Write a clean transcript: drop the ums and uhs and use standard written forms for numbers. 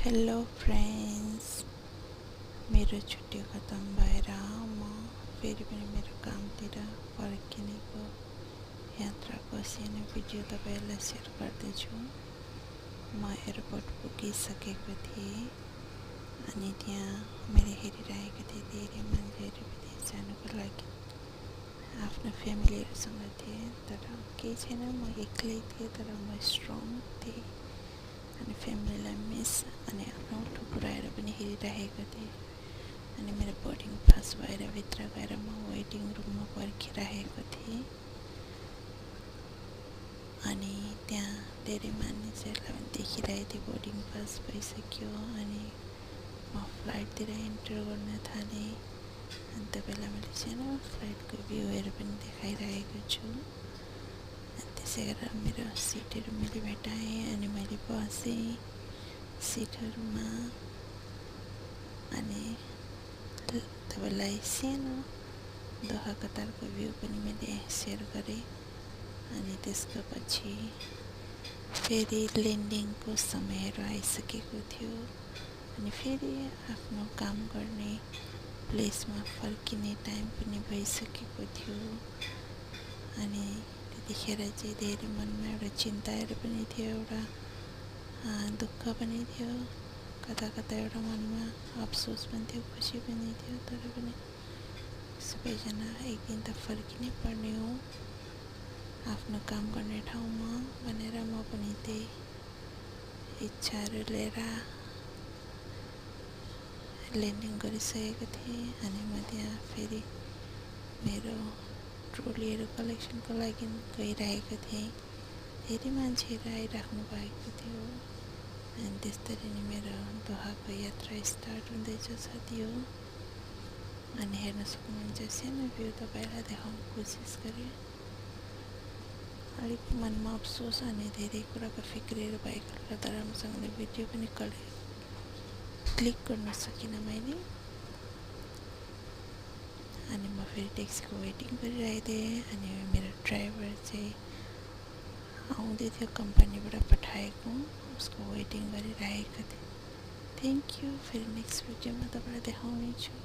Hello friends, मेरो छुट्टी खतम भएर म फेरि पनि मेरो कामतिर फर्किनेको यात्राको सानो भिडियो तपाईँहरूलाई सेयर गर्दैछु। म एयरपोर्ट पुगिसकेको थिएँ अनि त्यहाँ मैले हेरिरहेको थिएँ धेरै मान्छेहरू विदेश जानुको लागि आफ्नो फ्यामिलीहरूसँग थिएँ। तर केही छैन, म एक्लै थिएँ तर म स्ट्रङ थिएँ अनि फ्यामिलीलाई मिस अनि अनौठो कुराहरू पनि हेरिरहेको थिएँ। अनि मेरो बोर्डिङ पास भएर भित्र गएर म वेटिङ रुममा पर्खिरहेको थिएँ। अनि त्यहाँ धेरै मानिसहरूलाई पनि देखिरहेको थिएँ बोर्डिङ पास भइसक्यो अनि म फ्लाइटतिर इन्टर गर्न थालेँ। अनि तपाईँलाई मैले सानो फ्लाइटको भ्यूहरू पनि देखाइरहेको छु। त्यसै गरेर मेरो सिटहरू मैले भेटाएँ अनि मैले बसेँ सिटहरूमा अनि तपाईँलाई सानो दोहा कतारको भ्यू पनि मैले सेयर गरेँ। अनि त्यसको पछि फेरि ल्यान्डिङको समयहरू आइसकेको थियो अनि फेरि आफ्नो काम गर्ने प्लेसमा फर्किने टाइम पनि भइसकेको थियो। अनि त्यतिखेर चाहिँ धेरै मनमा एउटा चिन्ताहरू पनि थियो, एउटा दुःख पनि थियो, कता कता एउटा मनमा अफसोस पनि थियो, खुसी पनि थियो। तर पनि सबैजना एक दिन त फर्किनै पर्ने हो आफ्नो काम गर्ने ठाउँमा भनेर म पनि त्यही इच्छाहरू लिएर ल्यान्डिङ गरिसकेको थिएँ। अनि म त्यहाँ फेरि मेरो ट्रोलीहरू कलेक्सनको लागि गइरहेको थिएँ। धेरै मान्छेहरू आइराख्नु भएको थियो अनि त्यसरी नै मेरो दोहाको यात्रा स्टार्ट हुँदैछ साथी हो। अनि हेर्न सक्नुहुन्छ सानो भ्यू तपाईँलाई देखाउन कोसिस गरेँ। अलिक मनमा अफसोस अनि धेरै कुराको फिक्रीहरू भएकोले गर्दा राम्रोसँगले भिडियो पनि क्लिक गर्न सकिनँ मैले। अनि म फेरि ट्याक्सीको वेटिङ गरिरहेको थिएँ अनि मेरो ड्राइभर चाहिँ आउँदै थियो, कम्पनीबाट पठाएको, उसको वेटिङ गरिरहेको थिएँ। Thank you. फेरि नेक्स्ट भिडियोमा तपाईँलाई देखाउनेछु।